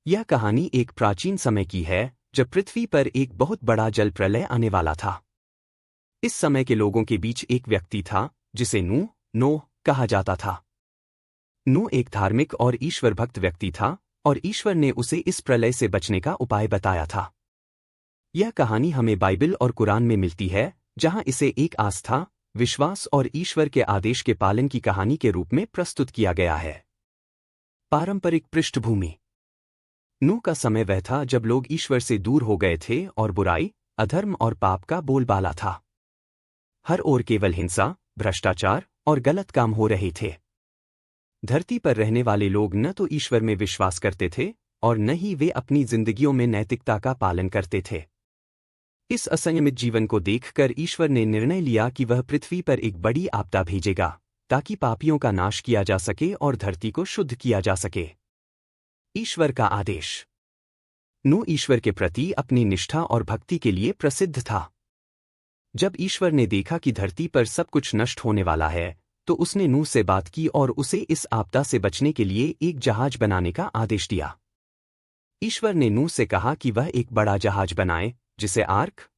यह कहानी एक प्राचीन समय की है जब पृथ्वी पर एक बहुत बड़ा जल प्रलय आने वाला था। इस समय के लोगों के बीच एक व्यक्ति था जिसे नोह कहा जाता था। नूह एक धार्मिक और ईश्वर भक्त व्यक्ति था और ईश्वर ने उसे इस प्रलय से बचने का उपाय बताया था। यह कहानी हमें बाइबल और कुरान में मिलती है, जहां इसे एक आस्था, विश्वास और ईश्वर के आदेश के पालन की कहानी के रूप में प्रस्तुत किया गया है। पारंपरिक पृष्ठभूमि। नूह का समय वह था जब लोग ईश्वर से दूर हो गए थे और बुराई, अधर्म और पाप का बोलबाला था। हर ओर केवल हिंसा, भ्रष्टाचार और गलत काम हो रहे थे। धरती पर रहने वाले लोग न तो ईश्वर में विश्वास करते थे और न ही वे अपनी जिंदगियों में नैतिकता का पालन करते थे। इस असंयमित जीवन को देखकर ईश्वर ने निर्णय लिया कि वह पृथ्वी पर एक बड़ी आपदा भेजेगा ताकि पापियों का नाश किया जा सके और धरती को शुद्ध किया जा सके। ईश्वर का आदेश। नूह ईश्वर के प्रति अपनी निष्ठा और भक्ति के लिए प्रसिद्ध था। जब ईश्वर ने देखा कि धरती पर सब कुछ नष्ट होने वाला है, तो उसने नूह से बात की और उसे इस आपदा से बचने के लिए एक जहाज बनाने का आदेश दिया। ईश्वर ने नूह से कहा कि वह एक बड़ा जहाज बनाए जिसे आर्क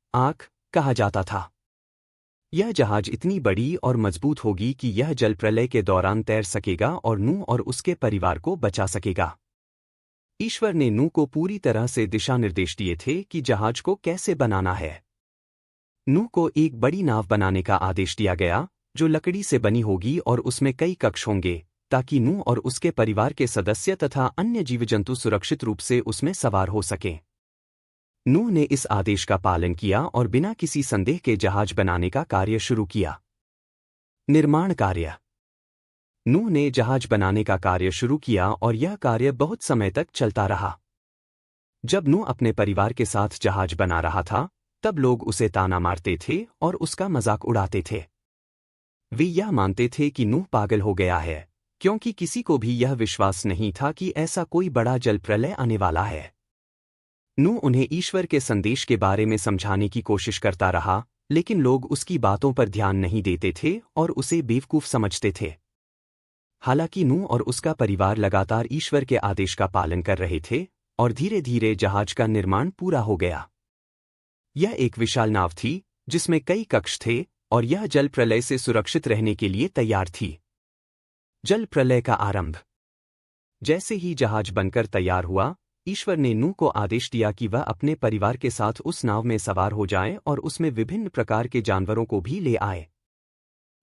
कहा जाता था। यह जहाज इतनी बड़ी और मजबूत होगी कि यह जल प्रलय के दौरान तैर सकेगा और नूह और उसके परिवार को बचा सकेगा। ईश्वर ने नूह को पूरी तरह से दिशा निर्देश दिए थे कि जहाज को कैसे बनाना है। नूह को एक बड़ी नाव बनाने का आदेश दिया गया जो लकड़ी से बनी होगी और उसमें कई कक्ष होंगे ताकि नूह और उसके परिवार के सदस्य तथा अन्य जीवजंतु सुरक्षित रूप से उसमें सवार हो सकें। नूह ने इस आदेश का पालन किया और बिना किसी संदेह के जहाज बनाने का कार्य शुरू किया। निर्माण कार्य। नूह ने जहाज बनाने का कार्य शुरू किया और यह कार्य बहुत समय तक चलता रहा। जब नूह अपने परिवार के साथ जहाज बना रहा था, तब लोग उसे ताना मारते थे और उसका मजाक उड़ाते थे। वे यह मानते थे कि नूह पागल हो गया है, क्योंकि किसी को भी यह विश्वास नहीं था कि ऐसा कोई बड़ा जल प्रलय आने वाला है। नूह उन्हें ईश्वर के संदेश के बारे में समझाने की कोशिश करता रहा, लेकिन लोग उसकी बातों पर ध्यान नहीं देते थे और उसे बेवकूफ समझते थे। हालांकि नूह और उसका परिवार लगातार ईश्वर के आदेश का पालन कर रहे थे और धीरे धीरे जहाज का निर्माण पूरा हो गया। यह एक विशाल नाव थी जिसमें कई कक्ष थे और यह जल प्रलय से सुरक्षित रहने के लिए तैयार थी। जल प्रलय का आरंभ। जैसे ही जहाज बनकर तैयार हुआ, ईश्वर ने नूह को आदेश दिया कि वह अपने परिवार के साथ उस नाव में सवार हो जाए और उसमें विभिन्न प्रकार के जानवरों को भी ले आए।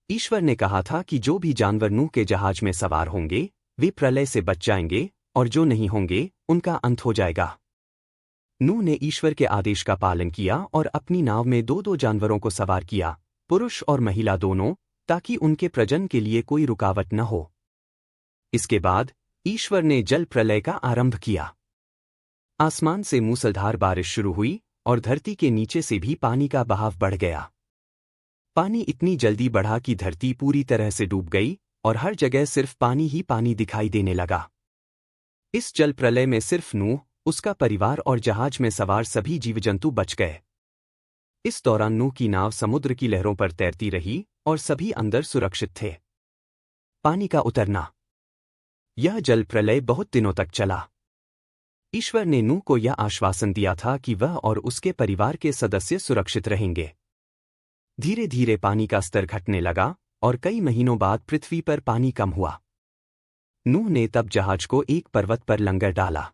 ईश्वर ने कहा था कि जो भी जानवर नूह के जहाज में सवार होंगे वे प्रलय से बच जाएंगे और जो नहीं होंगे उनका अंत हो जाएगा। नूह ने ईश्वर के आदेश का पालन किया और अपनी नाव में दो जानवरों को सवार किया, पुरुष और महिला दोनों, ताकि उनके प्रजनन के लिए कोई रुकावट न हो। इसके बाद ईश्वर ने जल प्रलय का आरंभ किया। आसमान से मूसलाधार बारिश शुरू हुई और धरती के नीचे से भी पानी का बहाव बढ़ गया। पानी इतनी जल्दी बढ़ा कि धरती पूरी तरह से डूब गई और हर जगह सिर्फ पानी ही पानी दिखाई देने लगा। इस जल प्रलय में सिर्फ नूह, उसका परिवार और जहाज में सवार सभी जीवजंतु बच गए। इस दौरान नूह की नाव समुद्र की लहरों पर तैरती रही और सभी अंदर सुरक्षित थे। पानी का उतरना। यह जल प्रलय बहुत दिनों तक चला। ईश्वर ने नूह को यह आश्वासन दिया था कि वह और उसके परिवार के सदस्य सुरक्षित रहेंगे। धीरे धीरे पानी का स्तर घटने लगा और कई महीनों बाद पृथ्वी पर पानी कम हुआ। नूह ने तब जहाज को एक पर्वत पर लंगर डाला।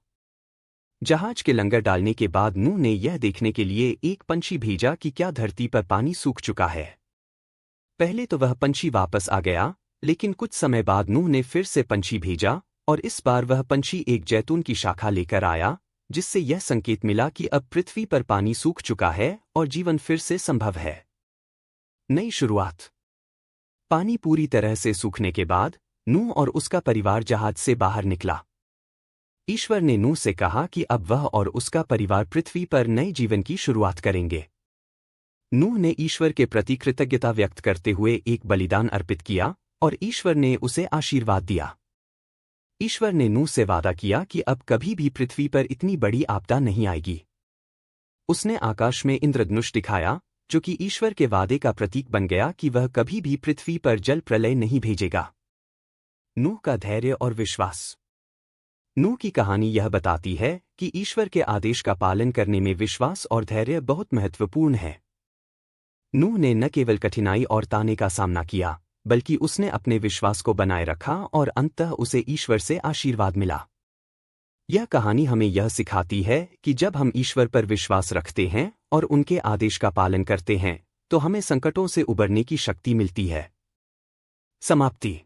जहाज के लंगर डालने के बाद नूह ने यह देखने के लिए एक पंछी भेजा कि क्या धरती पर पानी सूख चुका है। पहले तो वह पंछी वापस आ गया, लेकिन कुछ समय बाद नूह ने फिर से पंछी भेजा और इस बार वह पंछी एक जैतून की शाखा लेकर आया, जिससे यह संकेत मिला कि अब पृथ्वी पर पानी सूख चुका है और जीवन फिर से संभव है। नई शुरुआत। पानी पूरी तरह से सूखने के बाद नूह और उसका परिवार जहाज से बाहर निकला। ईश्वर ने नूह से कहा कि अब वह और उसका परिवार पृथ्वी पर नए जीवन की शुरुआत करेंगे। नूह ने ईश्वर के प्रति कृतज्ञता व्यक्त करते हुए एक बलिदान अर्पित किया और ईश्वर ने उसे आशीर्वाद दिया। ईश्वर ने नूह से वादा किया कि अब कभी भी पृथ्वी पर इतनी बड़ी आपदा नहीं आएगी। उसने आकाश में इंद्रधनुष दिखाया, जो कि ईश्वर के वादे का प्रतीक बन गया कि वह कभी भी पृथ्वी पर जल प्रलय नहीं भेजेगा। नूह का धैर्य और विश्वास। नूह की कहानी यह बताती है कि ईश्वर के आदेश का पालन करने में विश्वास और धैर्य बहुत महत्वपूर्ण है। नूह ने न केवल कठिनाई और ताने का सामना किया, बल्कि उसने अपने विश्वास को बनाए रखा और अंततः उसे ईश्वर से आशीर्वाद मिला। यह कहानी हमें यह सिखाती है कि जब हम ईश्वर पर विश्वास रखते हैं और उनके आदेश का पालन करते हैं, तो हमें संकटों से उबरने की शक्ति मिलती है। समाप्ति।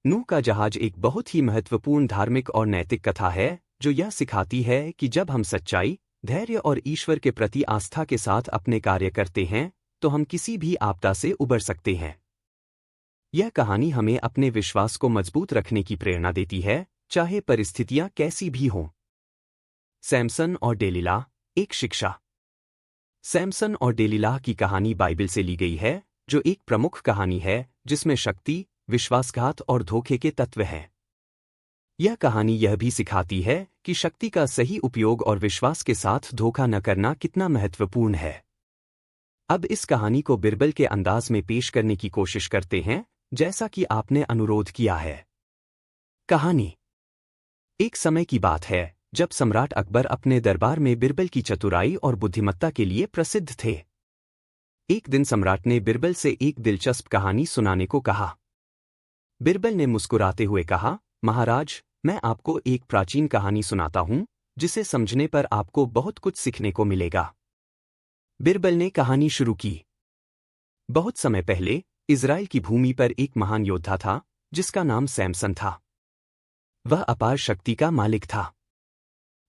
नूह का जहाज एक बहुत ही महत्वपूर्ण धार्मिक और नैतिक कथा है जो यह सिखाती है कि जब हम सच्चाई, धैर्य और ईश्वर के प्रति आस्था के साथ अपने कार्य करते हैं, तो हम किसी भी आपदा से उबर सकते हैं। यह कहानी हमें अपने विश्वास को मजबूत रखने की प्रेरणा देती है, चाहे परिस्थितियां कैसी भी हों। सैमसन और डेलीलाह, एक शिक्षा। सैमसन और डेलीलाह की कहानी बाइबल से ली गई है, जो एक प्रमुख कहानी है जिसमें शक्ति, विश्वासघात और धोखे के तत्व हैं। यह कहानी यह भी सिखाती है कि शक्ति का सही उपयोग और विश्वास के साथ धोखा न करना कितना महत्वपूर्ण है। अब इस कहानी को बिरबल के अंदाज में पेश करने की कोशिश करते हैं, जैसा कि आपने अनुरोध किया है। कहानी। एक समय की बात है जब सम्राट अकबर अपने दरबार में बिरबल की चतुराई और बुद्धिमत्ता के लिए प्रसिद्ध थे। एक दिन सम्राट ने बिरबल से एक दिलचस्प कहानी सुनाने को कहा। बिरबल ने मुस्कुराते हुए कहा, महाराज, मैं आपको एक प्राचीन कहानी सुनाता हूं, जिसे समझने पर आपको बहुत कुछ सीखने को मिलेगा। बिरबल ने कहानी शुरू की। बहुत समय पहले इज़राइल की भूमि पर एक महान योद्धा था, जिसका नाम सैमसन था। वह अपार शक्ति का मालिक था।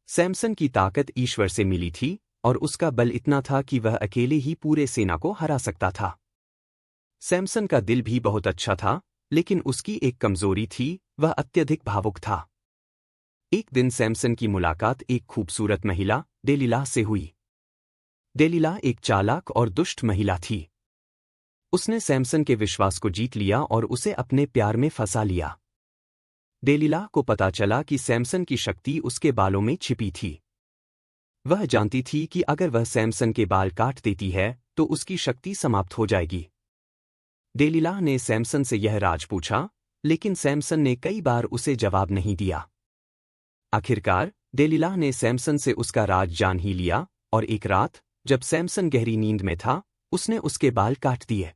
सैमसन की ताकत ईश्वर से मिली थी और उसका बल इतना था कि वह अकेले ही पूरे सेना को हरा सकता था। सैमसन का दिल भी बहुत अच्छा था, लेकिन उसकी एक कमजोरी थी, वह अत्यधिक भावुक था। एक दिन सैमसन की मुलाकात एक खूबसूरत महिला, डेलीलाह से हुई। डेलीलाह एक चालाक और दुष्ट महिला थी। उसने सैमसन के विश्वास को जीत लिया और उसे अपने प्यार में फंसा लिया। डेलीलाह को पता चला कि सैमसन की शक्ति उसके बालों में छिपी थी। वह जानती थी कि अगर वह सैमसन के बाल काट देती है तो उसकी शक्ति समाप्त हो जाएगी। डेलीलाह ने सैमसन से यह राज पूछा, लेकिन सैमसन ने कई बार उसे जवाब नहीं दिया। आखिरकार डेलीलाह ने सैमसन से उसका राज जान ही लिया और एक रात, जब सैमसन गहरी नींद में था, उसने उसके बाल काट दिए।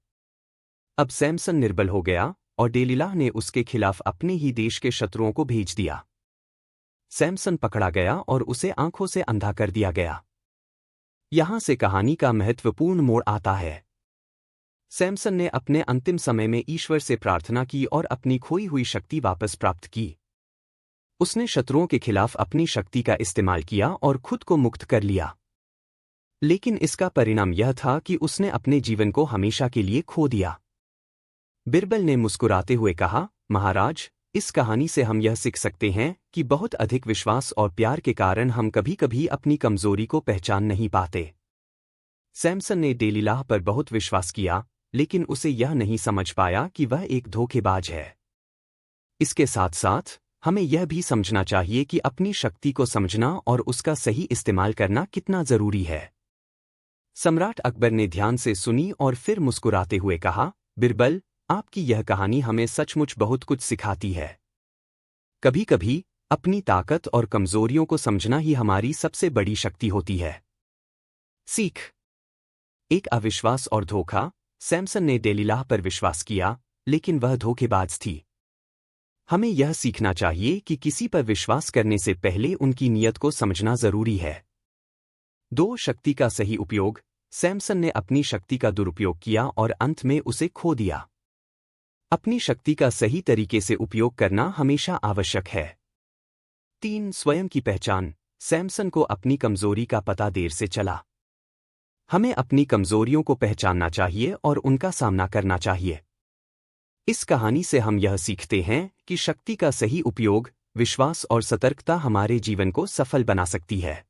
अब सैमसन निर्बल हो गया और डेलीलाह ने उसके खिलाफ अपने ही देश के शत्रुओं को भेज दिया। सैमसन पकड़ा गया और उसे आंखों से अंधा कर दिया गया। यहां से कहानी का महत्वपूर्ण मोड़ आता है। सैमसन ने अपने अंतिम समय में ईश्वर से प्रार्थना की और अपनी खोई हुई शक्ति वापस प्राप्त की। उसने शत्रुओं के खिलाफ अपनी शक्ति का इस्तेमाल किया और खुद को मुक्त कर लिया। लेकिन इसका परिणाम यह था कि उसने अपने जीवन को हमेशा के लिए खो दिया। बिरबल ने मुस्कुराते हुए कहा, महाराज, इस कहानी से हम यह सीख सकते हैं कि बहुत अधिक विश्वास और प्यार के कारण हम कभी-कभी अपनी कमजोरी को पहचान नहीं पाते। सैमसन ने डेलीलाह पर बहुत विश्वास किया, लेकिन उसे यह नहीं समझ पाया कि वह एक धोखेबाज है। इसके साथ साथ हमें यह भी समझना चाहिए कि अपनी शक्ति को समझना और उसका सही इस्तेमाल करना कितना जरूरी है। सम्राट अकबर ने ध्यान से सुनी और फिर मुस्कुराते हुए कहा, बिरबल, आपकी यह कहानी हमें सचमुच बहुत कुछ सिखाती है। कभी-कभी अपनी ताकत और कमजोरियों को समझना ही हमारी सबसे बड़ी शक्ति होती है। सीख। एक अविश्वास और धोखा। सैमसन ने डेलीलाह पर विश्वास किया, लेकिन वह धोखेबाज थी। हमें यह सीखना चाहिए कि किसी पर विश्वास करने से पहले उनकी नीयत को समझना जरूरी है। 2. शक्ति का सही उपयोग। सैमसन ने अपनी शक्ति का दुरुपयोग किया और अंत में उसे खो दिया। अपनी शक्ति का सही तरीके से उपयोग करना हमेशा आवश्यक है। 3. स्वयं की पहचान। सैमसन को अपनी कमजोरी का पता देर से चला। हमें अपनी कमजोरियों को पहचानना चाहिए और उनका सामना करना चाहिए। इस कहानी से हम यह सीखते हैं कि शक्ति का सही उपयोग, विश्वास और सतर्कता हमारे जीवन को सफल बना सकती है।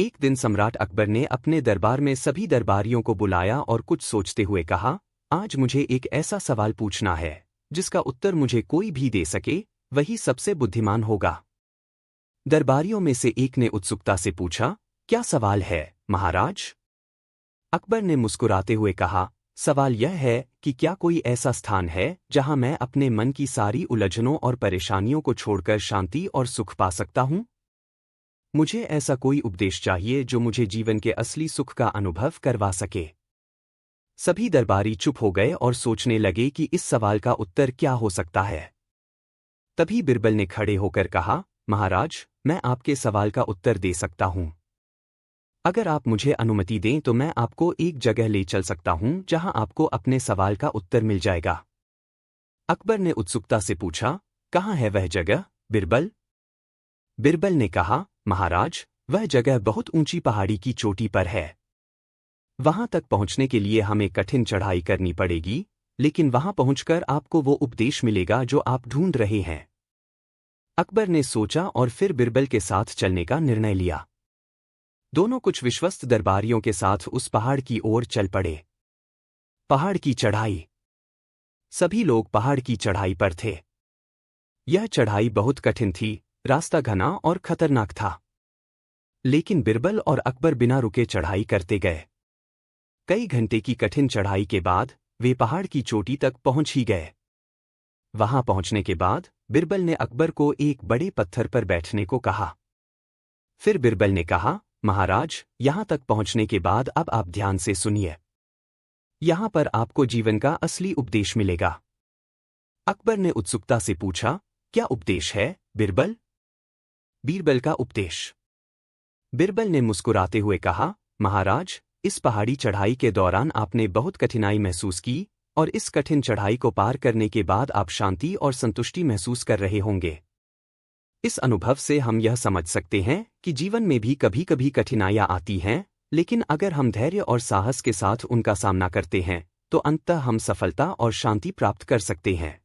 एक दिन सम्राट अकबर ने अपने दरबार में सभी दरबारियों को बुलाया और कुछ सोचते हुए कहा, आज मुझे एक ऐसा सवाल पूछना है जिसका उत्तर मुझे कोई भी दे सके, वही सबसे बुद्धिमान होगा। दरबारियों में से एक ने उत्सुकता से पूछा, क्या सवाल है, महाराज? अकबर ने मुस्कुराते हुए कहा, सवाल यह है कि क्या कोई ऐसा स्थान है जहां मैं अपने मन की सारी उलझनों और परेशानियों को छोड़कर शांति और सुख पा सकता हूं? मुझे ऐसा कोई उपदेश चाहिए जो मुझे जीवन के असली सुख का अनुभव करवा सके। सभी दरबारी चुप हो गए और सोचने लगे कि इस सवाल का उत्तर क्या हो सकता है। तभी बिरबल ने खड़े होकर कहा, महाराज, मैं आपके सवाल का उत्तर दे सकता हूं। अगर आप मुझे अनुमति दें तो मैं आपको एक जगह ले चल सकता हूं जहां आपको अपने सवाल का उत्तर मिल जाएगा। अकबर ने उत्सुकता से पूछा, कहाँ है वह जगह, बिरबल? बिरबल ने कहा, महाराज, वह जगह बहुत ऊंची पहाड़ी की चोटी पर है। वहां तक पहुंचने के लिए हमें कठिन चढ़ाई करनी पड़ेगी, लेकिन वहां पहुंचकर आपको वो उपदेश मिलेगा जो आप ढूंढ रहे हैं। अकबर ने सोचा और फिर बिरबल के साथ चलने का निर्णय लिया। दोनों कुछ विश्वस्त दरबारियों के साथ उस पहाड़ की ओर चल पड़े। पहाड़ की चढ़ाई। सभी लोग पहाड़ की चढ़ाई पर थे। यह चढ़ाई बहुत कठिन थी, रास्ता घना और खतरनाक था। लेकिन बिरबल और अकबर बिना रुके चढ़ाई करते गए। कई घंटे की कठिन चढ़ाई के बाद वे पहाड़ की चोटी तक पहुंच ही गए। वहां पहुंचने के बाद बिरबल ने अकबर को एक बड़े पत्थर पर बैठने को कहा। फिर बिरबल ने कहा, महाराज, यहां तक पहुंचने के बाद अब आप ध्यान से सुनिए। यहां पर आपको जीवन का असली उपदेश मिलेगा। अकबर ने उत्सुकता से पूछा, क्या उपदेश है, बिरबल? बीरबल का उपदेश। बिरबल ने मुस्कुराते हुए कहा, महाराज, इस पहाड़ी चढ़ाई के दौरान आपने बहुत कठिनाई महसूस की और इस कठिन चढ़ाई को पार करने के बाद आप शांति और संतुष्टि महसूस कर रहे होंगे। इस अनुभव से हम यह समझ सकते हैं कि जीवन में भी कभी कभी कठिनाइयां आती हैं, लेकिन अगर हम धैर्य और साहस के साथ उनका सामना करते हैं तो अंततः हम सफलता और शांति प्राप्त कर सकते हैं।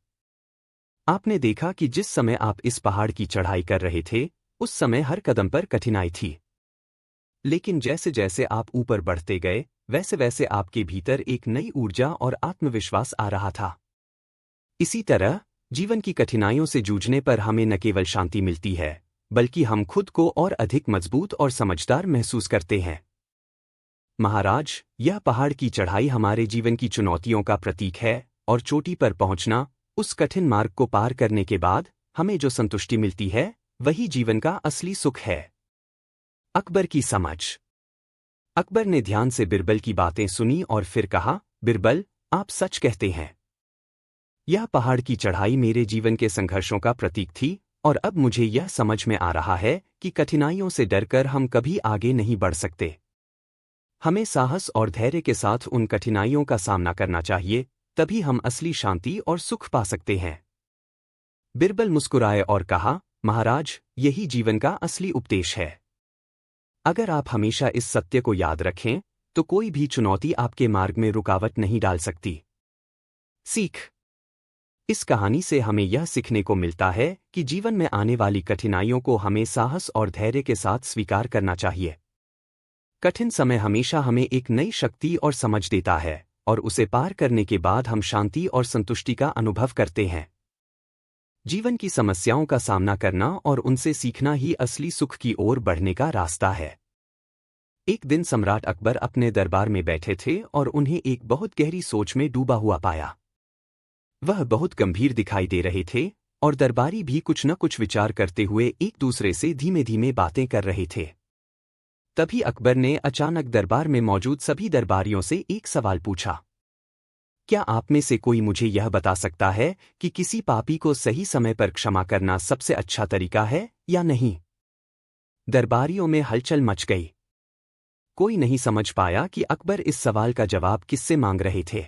आपने देखा कि जिस समय आप इस पहाड़ की चढ़ाई कर रहे थे, उस समय हर कदम पर कठिनाई थी। लेकिन जैसे जैसे आप ऊपर बढ़ते गए, वैसे वैसे आपके भीतर एक नई ऊर्जा और आत्मविश्वास आ रहा था। इसी तरह जीवन की कठिनाइयों से जूझने पर हमें न केवल शांति मिलती है, बल्कि हम खुद को और अधिक मजबूत और समझदार महसूस करते हैं। महाराज, यह पहाड़ की चढ़ाई हमारे जीवन की चुनौतियों का प्रतीक है और चोटी पर पहुंचना, उस कठिन मार्ग को पार करने के बाद हमें जो संतुष्टि मिलती है, वही जीवन का असली सुख है। अकबर की समझ। अकबर ने ध्यान से बिरबल की बातें सुनी और फिर कहा, बिरबल, आप सच कहते हैं। यह पहाड़ की चढ़ाई मेरे जीवन के संघर्षों का प्रतीक थी और अब मुझे यह समझ में आ रहा है कि कठिनाइयों से डरकर हम कभी आगे नहीं बढ़ सकते। हमें साहस और धैर्य के साथ उन कठिनाइयों का सामना करना चाहिए, तभी हम असली शांति और सुख पा सकते हैं। बिरबल मुस्कुराए और कहा, महाराज, यही जीवन का असली उपदेश है। अगर आप हमेशा इस सत्य को याद रखें तो कोई भी चुनौती आपके मार्ग में रुकावट नहीं डाल सकती। सीख। इस कहानी से हमें यह सीखने को मिलता है कि जीवन में आने वाली कठिनाइयों को हमें साहस और धैर्य के साथ स्वीकार करना चाहिए। कठिन समय हमेशा हमें एक नई शक्ति और समझ देता है और उसे पार करने के बाद हम शांति और संतुष्टि का अनुभव करते हैं। जीवन की समस्याओं का सामना करना और उनसे सीखना ही असली सुख की ओर बढ़ने का रास्ता है। एक दिन सम्राट अकबर अपने दरबार में बैठे थे और उन्हें एक बहुत गहरी सोच में डूबा हुआ पाया। वह बहुत गंभीर दिखाई दे रहे थे और दरबारी भी कुछ न कुछ विचार करते हुए एक दूसरे से धीमे धीमे बातें कर रहे थे। तभी अकबर ने अचानक दरबार में मौजूद सभी दरबारियों से एक सवाल पूछा, क्या आप में से कोई मुझे यह बता सकता है कि किसी पापी को सही समय पर क्षमा करना सबसे अच्छा तरीका है या नहीं? दरबारियों में हलचल मच गई। कोई नहीं समझ पाया कि अकबर इस सवाल का जवाब किससे मांग रहे थे।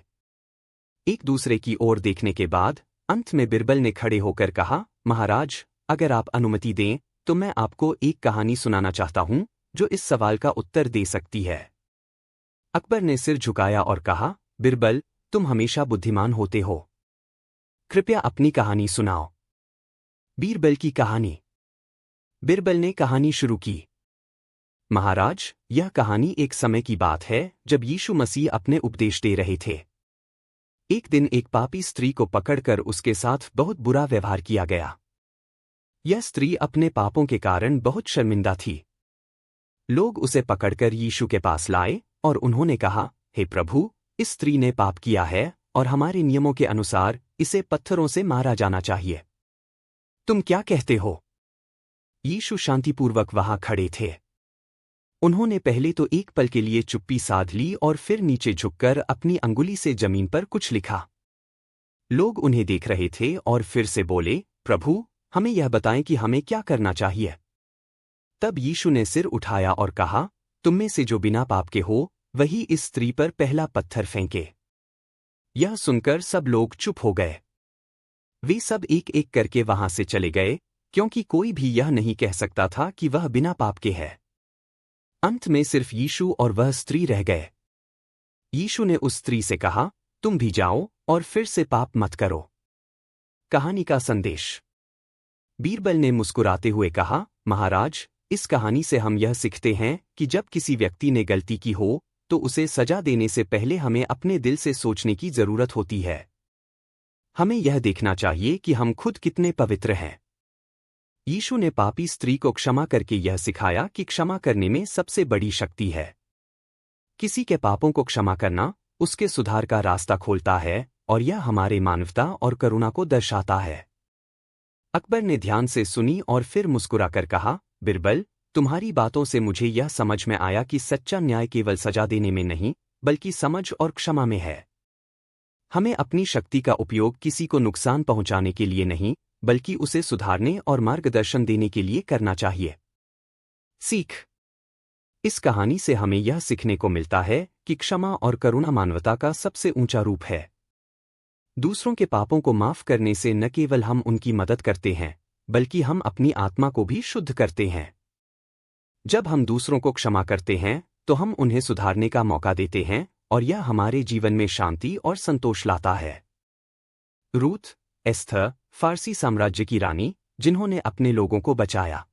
एक दूसरे की ओर देखने के बाद अंत में बिरबल ने खड़े होकर कहा, महाराज, अगर आप अनुमति दें तो मैं आपको एक कहानी सुनाना चाहता हूं जो इस सवाल का उत्तर दे सकती है। अकबर ने सिर झुकाया और कहा, बिरबल, तुम हमेशा बुद्धिमान होते हो। कृपया अपनी कहानी सुनाओ। बीरबल की कहानी। बिरबल ने कहानी शुरू की। महाराज, यह कहानी एक समय की बात है जब यीशु मसीह अपने उपदेश दे रहे थे। एक दिन एक पापी स्त्री को पकड़कर उसके साथ बहुत बुरा व्यवहार किया गया। यह स्त्री अपने पापों के कारण बहुत शर्मिंदा थी। लोग उसे पकड़कर यीशु के पास लाए और उन्होंने कहा, हे प्रभु, इस स्त्री ने पाप किया है और हमारे नियमों के अनुसार इसे पत्थरों से मारा जाना चाहिए। तुम क्या कहते हो? यीशु शांतिपूर्वक वहां खड़े थे। उन्होंने पहले तो एक पल के लिए चुप्पी साध ली और फिर नीचे झुककर अपनी अंगुली से जमीन पर कुछ लिखा। लोग उन्हें देख रहे थे और फिर से बोले, प्रभु, हमें यह बताएं कि हमें क्या करना चाहिए। तब यीशु ने सिर उठाया और कहा, तुम में से जो बिना पाप के हो वही इस स्त्री पर पहला पत्थर फेंके। यह सुनकर सब लोग चुप हो गए। वे सब एक एक करके वहां से चले गए, क्योंकि कोई भी यह नहीं कह सकता था कि वह बिना पाप के है। अंत में सिर्फ यीशु और वह स्त्री रह गए। यीशु ने उस स्त्री से कहा, तुम भी जाओ और फिर से पाप मत करो। कहानी का संदेश। बीरबल ने मुस्कुराते हुए कहा, महाराज, इस कहानी से हम यह सीखते हैं कि जब किसी व्यक्ति ने गलती की हो तो उसे सजा देने से पहले हमें अपने दिल से सोचने की जरूरत होती है। हमें यह देखना चाहिए कि हम खुद कितने पवित्र हैं। यीशु ने पापी स्त्री को क्षमा करके यह सिखाया कि क्षमा करने में सबसे बड़ी शक्ति है। किसी के पापों को क्षमा करना उसके सुधार का रास्ता खोलता है और यह हमारे मानवता और करुणा को दर्शाता है। अकबर ने ध्यान से सुनी और फिर मुस्कुराकर कहा, बिरबल, तुम्हारी बातों से मुझे यह समझ में आया कि सच्चा न्याय केवल सजा देने में नहीं, बल्कि समझ और क्षमा में है। हमें अपनी शक्ति का उपयोग किसी को नुकसान पहुंचाने के लिए नहीं, बल्कि उसे सुधारने और मार्गदर्शन देने के लिए करना चाहिए। सीख। इस कहानी से हमें यह सीखने को मिलता है कि क्षमा और करुणा मानवता का सबसे ऊंचा रूप है। दूसरों के पापों को माफ करने से न केवल हम उनकी मदद करते हैं, बल्कि हम अपनी आत्मा को भी शुद्ध करते हैं। जब हम दूसरों को क्षमा करते हैं तो हम उन्हें सुधारने का मौका देते हैं और यह हमारे जीवन में शांति और संतोष लाता है। रूथ, एस्थर, फारसी साम्राज्य की रानी, जिन्होंने अपने लोगों को बचाया।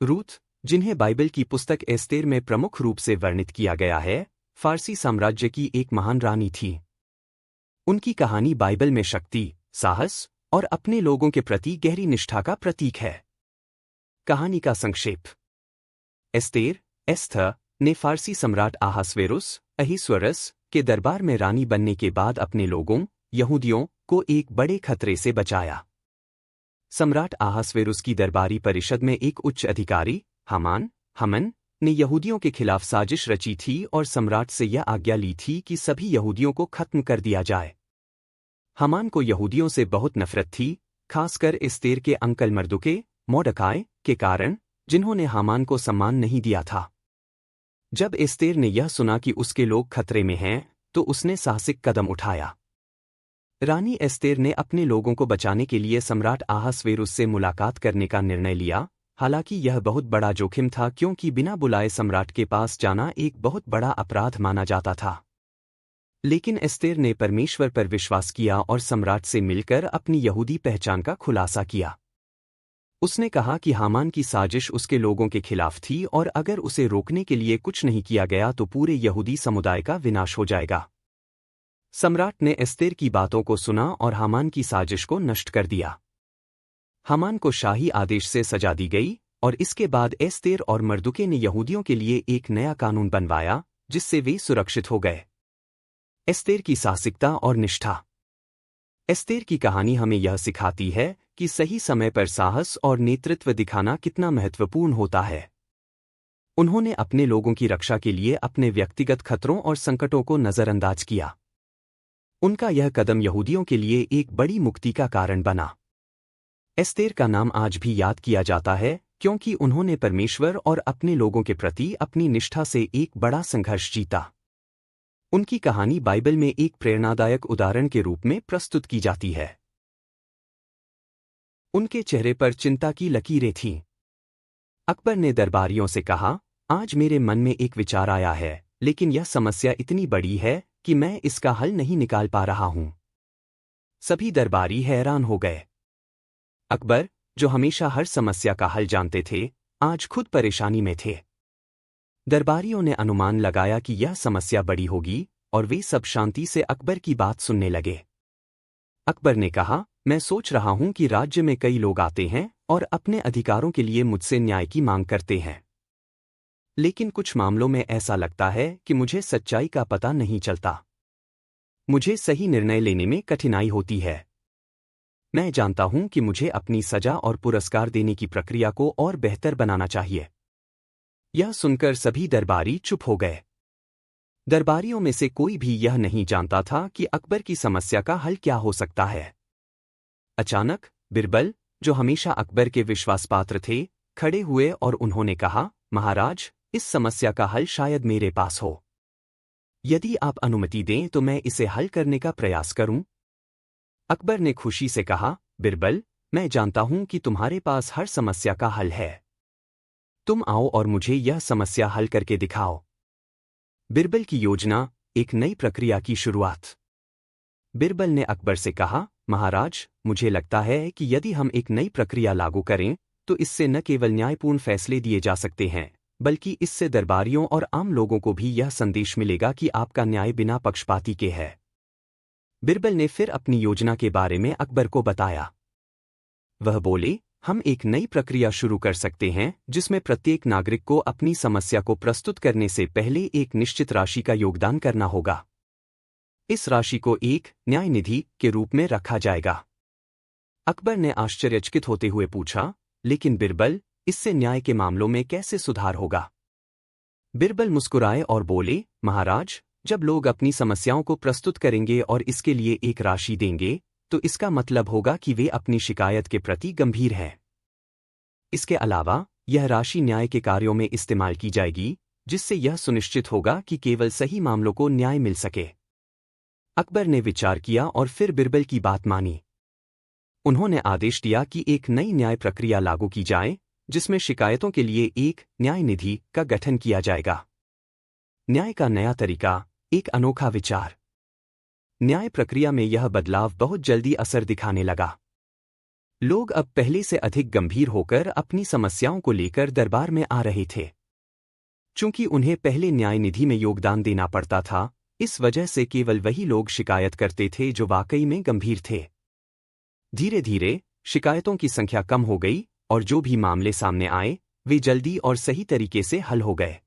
रूथ, जिन्हें बाइबल की पुस्तक एस्तेर में प्रमुख रूप से वर्णित किया गया है, फारसी साम्राज्य की एक महान रानी थी। उनकी कहानी बाइबल में शक्ति, साहस और अपने लोगों के प्रति गहरी निष्ठा का प्रतीक है। कहानी का संक्षेप। एस्थर ने फारसी सम्राट अहसवेरुस के दरबार में रानी बनने के बाद अपने लोगों, यहूदियों को एक बड़े खतरे से बचाया। सम्राट अहसवेरुस की दरबारी परिषद में एक उच्च अधिकारी, हामान ने यहूदियों के खिलाफ साजिश रची थी और सम्राट से यह आज्ञा ली थी कि सभी यहूदियों को खत्म कर दिया जाए। हामान को यहूदियों से बहुत नफरत थी, खासकर एस्तेर के अंकल मोर्दकाई के कारण, जिन्होंने हामान को सम्मान नहीं दिया था। जब एस्तेर ने यह सुना कि उसके लोग खतरे में हैं, तो उसने साहसिक कदम उठाया। रानी एस्तेर ने अपने लोगों को बचाने के लिए सम्राट अहसवेरुस से मुलाकात करने का निर्णय लिया। हालांकि यह बहुत बड़ा जोखिम था, क्योंकि बिना बुलाए सम्राट के पास जाना एक बहुत बड़ा अपराध माना जाता था। लेकिन एस्तेर ने परमेश्वर पर विश्वास किया और सम्राट से मिलकर अपनी यहूदी पहचान का खुलासा किया। उसने कहा कि हामान की साजिश उसके लोगों के खिलाफ थी और अगर उसे रोकने के लिए कुछ नहीं किया गया तो पूरे यहूदी समुदाय का विनाश हो जाएगा। सम्राट ने एस्तेर की बातों को सुना और हामान की साजिश को नष्ट कर दिया। हामान को शाही आदेश से सजा दी गई और इसके बाद एस्तेर और मर्दुके ने यहूदियों के लिए एक नया कानून बनवाया, जिससे वे सुरक्षित हो गए। एस्तेर की साहसिकता और निष्ठा। एस्तेर की कहानी हमें यह सिखाती है कि सही समय पर साहस और नेतृत्व दिखाना कितना महत्वपूर्ण होता है। उन्होंने अपने लोगों की रक्षा के लिए अपने व्यक्तिगत खतरों और संकटों को नजरअंदाज किया। उनका यह कदम यहूदियों के लिए एक बड़ी मुक्ति का कारण बना। एस्तेर का नाम आज भी याद किया जाता है, क्योंकि उन्होंने परमेश्वर और अपने लोगों के प्रति अपनी निष्ठा से एक बड़ा संघर्ष जीता। उनकी कहानी बाइबल में एक प्रेरणादायक उदाहरण के रूप में प्रस्तुत की जाती है। उनके चेहरे पर चिंता की लकीरें थीं। अकबर ने दरबारियों से कहा, आज मेरे मन में एक विचार आया है, लेकिन यह समस्या इतनी बड़ी है कि मैं इसका हल नहीं निकाल पा रहा हूं। सभी दरबारी हैरान हो गए। अकबर, जो हमेशा हर समस्या का हल जानते थे, आज खुद परेशानी में थे। दरबारियों ने अनुमान लगाया कि यह समस्या बड़ी होगी और वे सब शांति से अकबर की बात सुनने लगे। अकबर ने कहा, मैं सोच रहा हूं कि राज्य में कई लोग आते हैं और अपने अधिकारों के लिए मुझसे न्याय की मांग करते हैं। लेकिन कुछ मामलों में ऐसा लगता है कि मुझे सच्चाई का पता नहीं चलता। मुझे सही निर्णय लेने में कठिनाई होती है। मैं जानता हूं कि मुझे अपनी सजा और पुरस्कार देने की प्रक्रिया को और बेहतर बनाना चाहिए। यह सुनकर सभी दरबारी चुप हो गए। दरबारियों में से कोई भी यह नहीं जानता था कि अकबर की समस्या का हल क्या हो सकता है। अचानक बिरबल, जो हमेशा अकबर के विश्वासपात्र थे, खड़े हुए और उन्होंने कहा, महाराज, इस समस्या का हल शायद मेरे पास हो। यदि आप अनुमति दें तो मैं इसे हल करने का प्रयास करूं। अकबर ने खुशी से कहा, बिरबल, मैं जानता हूं कि तुम्हारे पास हर समस्या का हल है। तुम आओ और मुझे यह समस्या हल करके दिखाओ। बिरबल की योजना, एक नई प्रक्रिया की शुरुआत। बिरबल ने अकबर से कहा, महाराज, मुझे लगता है कि यदि हम एक नई प्रक्रिया लागू करें तो इससे न केवल न्यायपूर्ण फैसले दिए जा सकते हैं, बल्कि इससे दरबारियों और आम लोगों को भी यह संदेश मिलेगा कि आपका न्याय बिना पक्षपाती के है। बिरबल ने फिर अपनी योजना के बारे में अकबर को बताया। वह बोले, हम एक नई प्रक्रिया शुरू कर सकते हैं जिसमें प्रत्येक नागरिक को अपनी समस्या को प्रस्तुत करने से पहले एक निश्चित राशि का योगदान करना होगा। इस राशि को एक न्याय निधि के रूप में रखा जाएगा। अकबर ने आश्चर्यचकित होते हुए पूछा, लेकिन बिरबल, इससे न्याय के मामलों में कैसे सुधार होगा? बिरबल मुस्कुराए और बोले, महाराज, जब लोग अपनी समस्याओं को प्रस्तुत करेंगे और इसके लिए एक राशि देंगे, तो इसका मतलब होगा कि वे अपनी शिकायत के प्रति गंभीर हैं। इसके अलावा यह राशि न्याय के कार्यों में इस्तेमाल की जाएगी, जिससे यह सुनिश्चित होगा कि केवल सही मामलों को न्याय मिल सके। अकबर ने विचार किया और फिर बिरबल की बात मानी। उन्होंने आदेश दिया कि एक नई न्याय प्रक्रिया लागू की जाए, जिसमें शिकायतों के लिए एक न्याय निधि का गठन किया जाएगा। न्याय का नया तरीका, एक अनोखा विचार। न्याय प्रक्रिया में यह बदलाव बहुत जल्दी असर दिखाने लगा। लोग अब पहले से अधिक गंभीर होकर अपनी समस्याओं को लेकर दरबार में आ रहे थे। चूंकि उन्हें पहले न्याय निधि में योगदान देना पड़ता था, इस वजह से केवल वही लोग शिकायत करते थे जो वाकई में गंभीर थे। धीरे धीरे शिकायतों की संख्या कम हो गई और जो भी मामले सामने आए, वे जल्दी और सही तरीके से हल हो गए।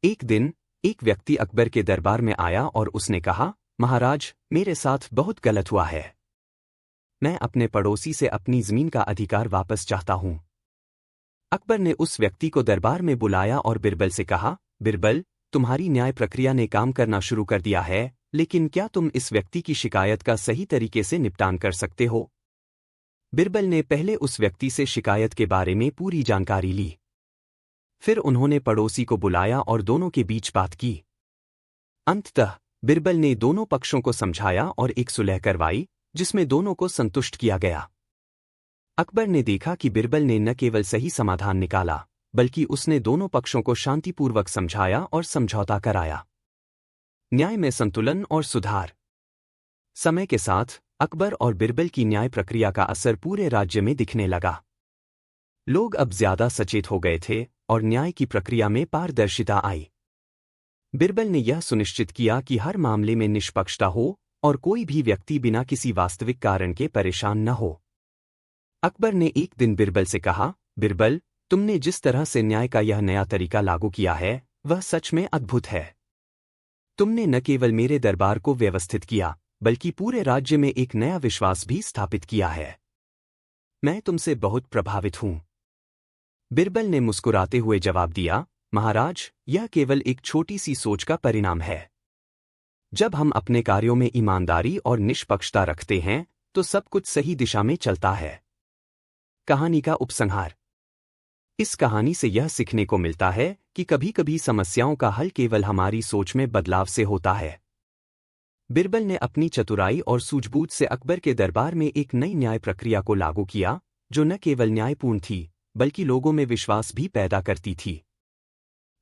एक दिन एक व्यक्ति अकबर के दरबार में आया और उसने कहा, महाराज, मेरे साथ बहुत गलत हुआ है। मैं अपने पड़ोसी से अपनी जमीन का अधिकार वापस चाहता हूं। अकबर ने उस व्यक्ति को दरबार में बुलाया और बिरबल से कहा, बिरबल, तुम्हारी न्याय प्रक्रिया ने काम करना शुरू कर दिया है, लेकिन क्या तुम इस व्यक्ति की शिकायत का सही तरीके से निपटान कर सकते हो? बिरबल ने पहले उस व्यक्ति से शिकायत के बारे में पूरी जानकारी ली। फिर उन्होंने पड़ोसी को बुलाया और दोनों के बीच बात की। अंततः बिरबल ने दोनों पक्षों को समझाया और एक सुलह करवाई, जिसमें दोनों को संतुष्ट किया गया। अकबर ने देखा कि बिरबल ने न केवल सही समाधान निकाला, बल्कि उसने दोनों पक्षों को शांतिपूर्वक समझाया और समझौता कराया। न्याय में संतुलन और सुधार। समय के साथ अकबर और बिरबल की न्याय प्रक्रिया का असर पूरे राज्य में दिखने लगा। लोग अब ज्यादा सचेत हो गए थे और न्याय की प्रक्रिया में पारदर्शिता आई। बिरबल ने यह सुनिश्चित किया कि हर मामले में निष्पक्षता हो और कोई भी व्यक्ति बिना किसी वास्तविक कारण के परेशान न हो। अकबर ने एक दिन बिरबल से कहा, बिरबल, तुमने जिस तरह से न्याय का यह नया तरीका लागू किया है, वह सच में अद्भुत है। तुमने न केवल मेरे दरबार को व्यवस्थित किया, बल्कि पूरे राज्य में एक नया विश्वास भी स्थापित किया है। मैं तुमसे बहुत प्रभावित हूं। बिरबल ने मुस्कुराते हुए जवाब दिया, महाराज, यह केवल एक छोटी सी सोच का परिणाम है। जब हम अपने कार्यों में ईमानदारी और निष्पक्षता रखते हैं, तो सब कुछ सही दिशा में चलता है। कहानी का उपसंहार। इस कहानी से यह सीखने को मिलता है कि कभी-कभी समस्याओं का हल केवल हमारी सोच में बदलाव से होता है। बिरबल ने अपनी चतुराई और सूझबूझ से अकबर के दरबार में एक नई न्याय प्रक्रिया को लागू किया, जो न केवल न्यायपूर्ण थी, बल्कि लोगों में विश्वास भी पैदा करती थी।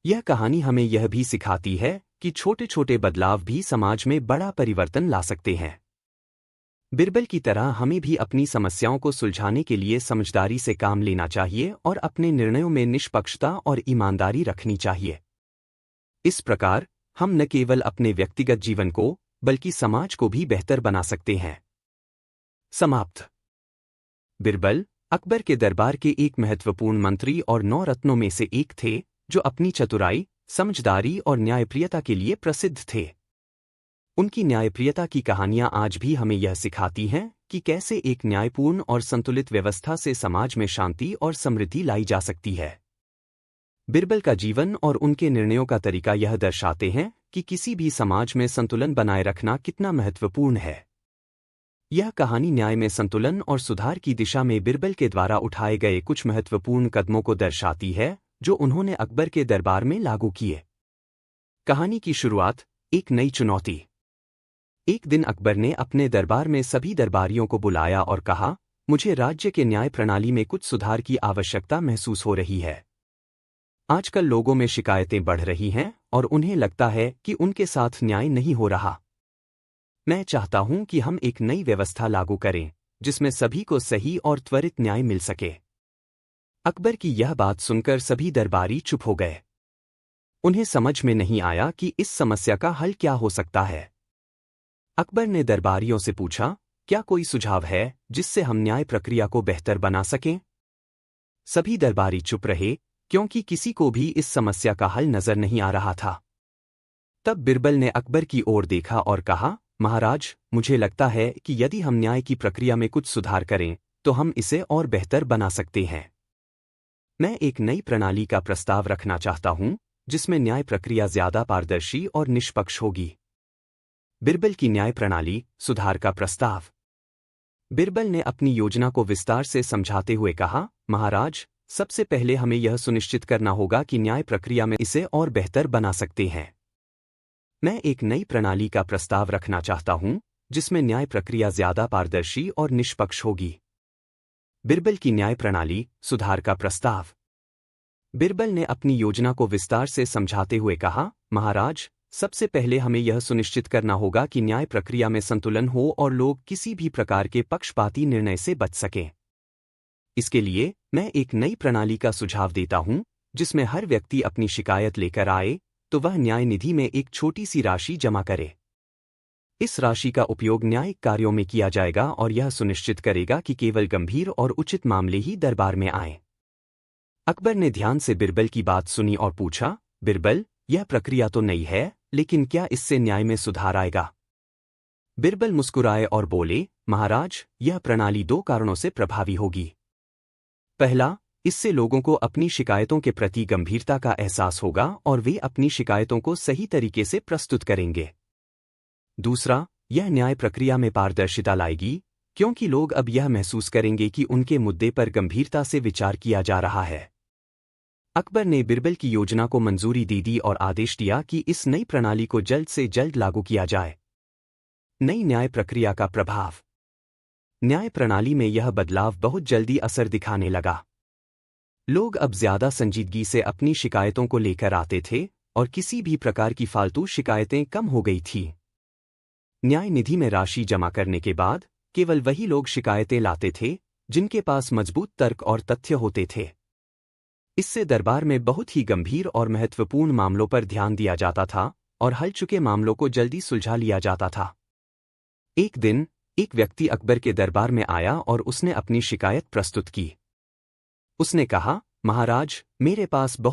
यह कहानी हमें यह भी सिखाती है कि छोटे छोटे बदलाव भी समाज में बड़ा परिवर्तन ला सकते हैं। बिरबल की तरह हमें भी अपनी समस्याओं को सुलझाने के लिए समझदारी से काम लेना चाहिए और अपने निर्णयों में निष्पक्षता और ईमानदारी रखनी चाहिए। इस प्रकार हम न केवल अपने व्यक्तिगत जीवन को, बल्कि समाज को भी बेहतर बना सकते हैं। समाप्त। बिरबल अकबर के दरबार के एक महत्वपूर्ण मंत्री और 9 रत्नों में से एक थे, जो अपनी चतुराई, समझदारी और न्यायप्रियता के लिए प्रसिद्ध थे। उनकी न्यायप्रियता की कहानियां आज भी हमें यह सिखाती हैं कि कैसे एक न्यायपूर्ण और संतुलित व्यवस्था से समाज में शांति और समृद्धि लाई जा सकती है। बिरबल का जीवन और उनके निर्णयों का तरीका यह दर्शाते हैं कि किसी भी समाज में संतुलन बनाए रखना कितना महत्वपूर्ण है। यह कहानी न्याय में संतुलन और सुधार की दिशा में बिरबल के द्वारा उठाए गए कुछ महत्वपूर्ण कदमों को दर्शाती है जो उन्होंने अकबर के दरबार में लागू किए। कहानी की शुरुआत, एक नई चुनौती। एक दिन अकबर ने अपने दरबार में सभी दरबारियों को बुलाया और कहा, मुझे राज्य के न्याय प्रणाली में कुछ सुधार की आवश्यकता महसूस हो रही है। आजकल लोगों में शिकायतें बढ़ रही हैं और उन्हें लगता है कि उनके साथ न्याय नहीं हो रहा। मैं चाहता हूं कि हम एक नई व्यवस्था लागू करें जिसमें सभी को सही और त्वरित न्याय मिल सके। अकबर की यह बात सुनकर सभी दरबारी चुप हो गए। उन्हें समझ में नहीं आया कि इस समस्या का हल क्या हो सकता है। अकबर ने दरबारियों से पूछा, क्या कोई सुझाव है जिससे हम न्याय प्रक्रिया को बेहतर बना सकें? सभी दरबारी चुप रहे क्योंकि किसी को भी इस समस्या का हल नजर नहीं आ रहा था। तब बिरबल ने अकबर की ओर देखा और कहा, महाराज, मुझे लगता है कि यदि हम न्याय की प्रक्रिया में कुछ सुधार करें तो हम इसे और बेहतर बना सकते हैं। मैं एक नई प्रणाली का प्रस्ताव रखना चाहता हूं जिसमें न्याय प्रक्रिया ज्यादा पारदर्शी और निष्पक्ष होगी। बिरबल की न्याय प्रणाली सुधार का प्रस्ताव। बिरबल ने अपनी योजना को विस्तार से समझाते हुए कहा, महाराज, सबसे पहले हमें यह सुनिश्चित करना होगा कि न्याय प्रक्रिया में इसे और बेहतर बना सकते हैं। मैं एक नई प्रणाली का प्रस्ताव रखना चाहता हूं जिसमें न्याय प्रक्रिया ज्यादा पारदर्शी और निष्पक्ष होगी। बिरबल की न्याय प्रणाली सुधार का प्रस्ताव। बिरबल ने अपनी योजना को विस्तार से समझाते हुए कहा, महाराज, सबसे पहले हमें यह सुनिश्चित करना होगा कि न्याय प्रक्रिया में संतुलन हो और लोग किसी भी प्रकार के पक्षपाती निर्णय से बच सकें। इसके लिए मैं एक नई प्रणाली का सुझाव देता हूं जिसमें हर व्यक्ति अपनी शिकायत लेकर आए तो वह न्याय निधि में एक छोटी सी राशि जमा करे। इस राशि का उपयोग न्यायिक कार्यों में किया जाएगा और यह सुनिश्चित करेगा कि केवल गंभीर और उचित मामले ही दरबार में आए। अकबर ने ध्यान से बिरबल की बात सुनी और पूछा, बिरबल, यह प्रक्रिया तो नई है, लेकिन क्या इससे न्याय में सुधार आएगा? बिरबल मुस्कुराए और बोले, महाराज, यह प्रणाली दो कारणों से प्रभावी होगी। पहला, इससे लोगों को अपनी शिकायतों के प्रति गंभीरता का एहसास होगा और वे अपनी शिकायतों को सही तरीके से प्रस्तुत करेंगे। दूसरा, यह न्याय प्रक्रिया में पारदर्शिता लाएगी क्योंकि लोग अब यह महसूस करेंगे कि उनके मुद्दे पर गंभीरता से विचार किया जा रहा है। अकबर ने बिरबल की योजना को मंजूरी दे दी और आदेश दिया कि इस नई प्रणाली को जल्द से जल्द लागू किया जाए। नई न्याय प्रक्रिया का प्रभाव। न्याय प्रणाली में यह बदलाव बहुत जल्दी असर दिखाने लगा। लोग अब ज्यादा संजीदगी से अपनी शिकायतों को लेकर आते थे और किसी भी प्रकार की फालतू शिकायतें कम हो गई थीं। न्याय निधि में राशि जमा करने के बाद केवल वही लोग शिकायतें लाते थे जिनके पास मजबूत तर्क और तथ्य होते थे। इससे दरबार में बहुत ही गंभीर और महत्वपूर्ण मामलों पर ध्यान दिया जाता था और हल चुके मामलों को जल्दी सुलझा लिया जाता था। एक दिन एक व्यक्ति अकबर के दरबार में आया और उसने अपनी शिकायत प्रस्तुत की। उसने कहा, महाराज, मेरे पास बहुत